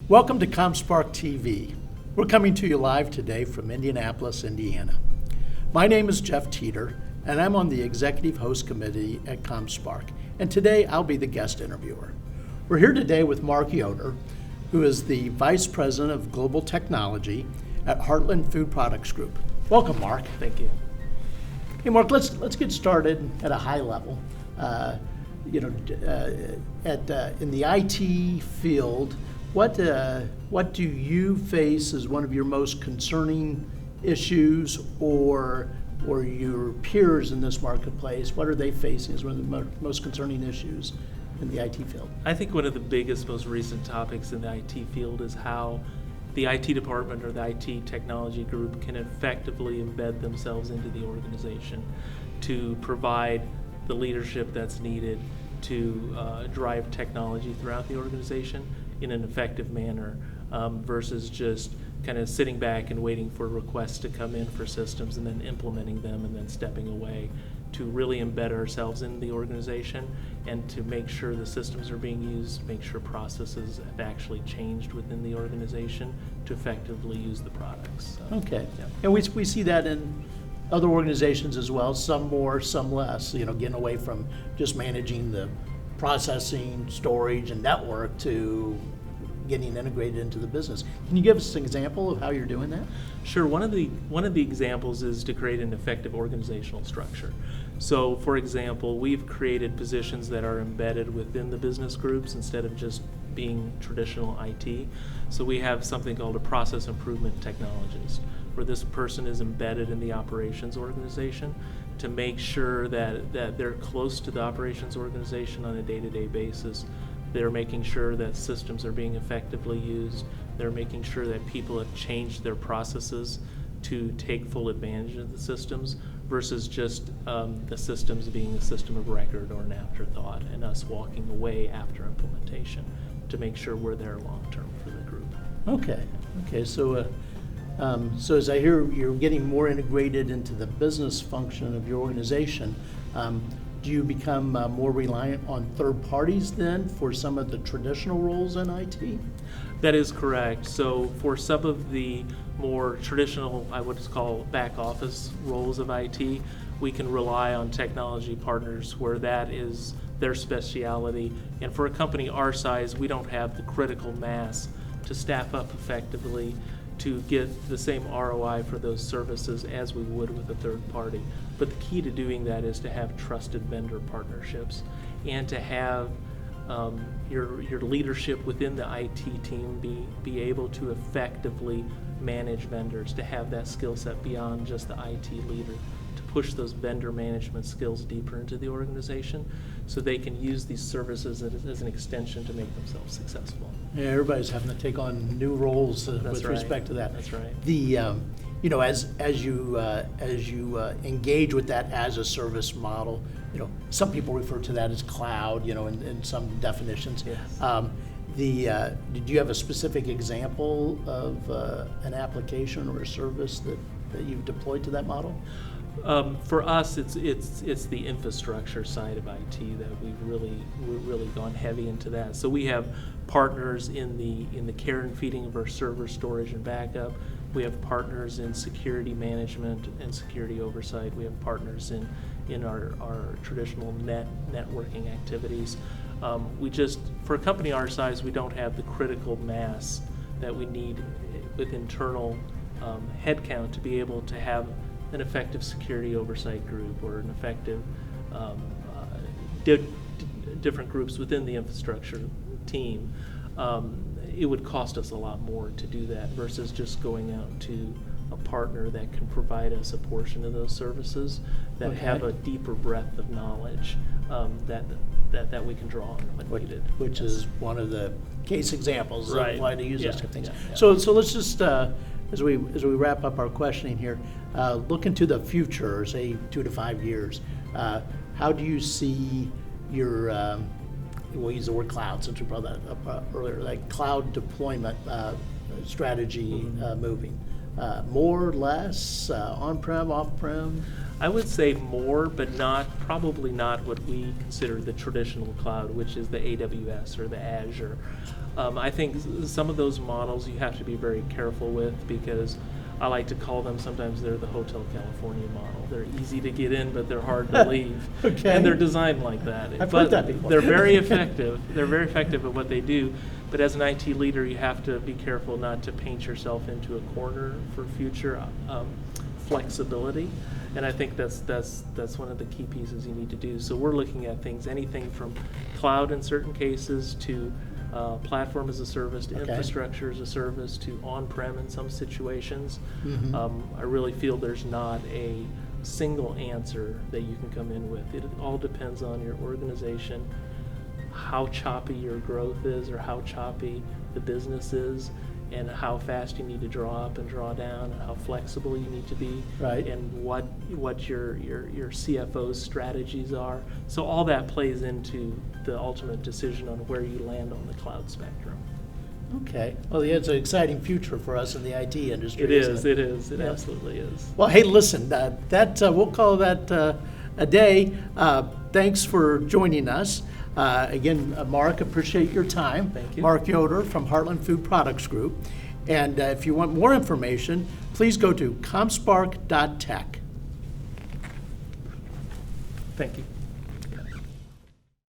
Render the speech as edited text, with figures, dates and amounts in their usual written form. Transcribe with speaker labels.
Speaker 1: Welcome to ComSpark TV. We're coming to you live today from Indianapolis, Indiana. My name is Jeff Teeter, and I'm on the Executive Host Committee at ComSpark, and today I'll be the guest interviewer. We're here today with Marc Yoder, who is the Vice President of Global Technology at Heartland Food Products Group. Welcome, Marc.
Speaker 2: Thank you.
Speaker 1: Hey, Marc, let's get started at a high level. In the IT field, what do you face as one of your most concerning issues, or your peers in this marketplace? What are they facing as one of the most concerning issues in the IT field?
Speaker 2: I think one of the biggest, most recent topics in the IT field is how the IT department or the IT technology group can effectively embed themselves into the organization to provide the leadership that's needed to drive technology throughout the organization in an effective manner, versus just kind of sitting back and waiting for requests to come in for systems and then implementing them and then stepping away, to really embed ourselves in the organization and to make sure the systems are being used, make sure processes have actually changed within the organization to effectively use the products. So,
Speaker 1: Okay.
Speaker 2: yeah.
Speaker 1: And we see that in other organizations as well, some more, some less, getting away from just managing the processing, storage, and network to getting integrated into the business. Can you give us an example of how you're doing that?
Speaker 2: Sure. One of the examples is to create an effective organizational structure. So, for example, we've created positions that are embedded within the business groups instead of just being traditional IT. So we have something called a process improvement technologist, where this person is embedded in the operations organization to make sure that they're close to the operations organization on a day-to-day basis. They're making sure that systems are being effectively used. They're making sure that people have changed their processes to take full advantage of the systems versus just the systems being a system of record or an afterthought and us walking away after implementation, to make sure we're there long-term for the group.
Speaker 1: Okay. So as I hear you're getting more integrated into the business function of your organization, do you become more reliant on third parties then for some of the traditional roles in IT?
Speaker 2: That is correct. So for some of the more traditional, I would call back office roles of IT, we can rely on technology partners where that is their speciality. And for a company our size, we don't have the critical mass to staff up effectively to get the same ROI for those services as we would with a third party. But the key to doing that is to have trusted vendor partnerships and to have your leadership within the IT team be able to effectively manage vendors, to have that skill set beyond just the IT leader, to push those vendor management skills deeper into the organization so they can use these services as an extension to make themselves successful.
Speaker 1: Yeah, everybody's having to take on new roles with
Speaker 2: right.
Speaker 1: respect to that.
Speaker 2: That's right.
Speaker 1: The as you engage with that as a service model, some people refer to that as cloud, in some definitions.
Speaker 2: Yes.
Speaker 1: Did you have a specific example of an application or a service that you've deployed to that model?
Speaker 2: For us, it's the infrastructure side of IT that we've really gone heavy into that. So we have partners in the care and feeding of our server storage and backup. We have partners in security management and security oversight. We have partners in our traditional networking activities. For a company our size, we don't have the critical mass that we need with internal headcount to be able to have an effective security oversight group or an effective different groups within the infrastructure team. It would cost us a lot more to do that versus just going out to a partner that can provide us a portion of those services that have a deeper breadth of knowledge that we can draw on when needed.
Speaker 1: Which is one of the case examples
Speaker 2: Right.
Speaker 1: of why to use those kind of things.
Speaker 2: Yeah.
Speaker 1: So let's just as we wrap up our questioning here, look into the future, say 2 to 5 years. How do you see your we'll use the word cloud since we brought that up earlier, like cloud deployment strategy moving? More, less, on-prem, off-prem?
Speaker 2: I would say more, but probably not what we consider the traditional cloud, which is the AWS or the Azure. I think some of those models you have to be very careful with, because I like to call them, sometimes they're the Hotel California model. They're easy to get in, but they're hard to leave.
Speaker 1: Okay.
Speaker 2: And they're designed like that.
Speaker 1: I've
Speaker 2: But
Speaker 1: heard that before.
Speaker 2: they're very effective. They're very effective at what they do. But as an IT leader, you have to be careful not to paint yourself into a corner for future flexibility. And I think that's one of the key pieces you need to do. So we're looking at things, anything from cloud in certain cases to platform as a service, to
Speaker 1: Okay.
Speaker 2: infrastructure as a service, to on-prem in some situations.
Speaker 1: Mhm.
Speaker 2: I really feel there's not a single answer that you can come in with. It all depends on your organization, how choppy your growth is, or how choppy the business is, and how fast you need to draw up and draw down, and how flexible you need to be,
Speaker 1: Right.
Speaker 2: and what your CFO's strategies are. So all that plays into the ultimate decision on where you land on the cloud spectrum.
Speaker 1: Okay. Well, yeah, it's an exciting future for us in the IT industry.
Speaker 2: It
Speaker 1: isn't
Speaker 2: is,
Speaker 1: it?
Speaker 2: it is, it
Speaker 1: Yeah.
Speaker 2: absolutely is.
Speaker 1: Well, hey, listen, we'll call that a day. Thanks for joining us. Again, Mark, appreciate your time.
Speaker 2: Thank you.
Speaker 1: Marc Yoder from Heartland Food Products Group. And if you want more information, please go to ComSpark.tech.
Speaker 2: Thank you.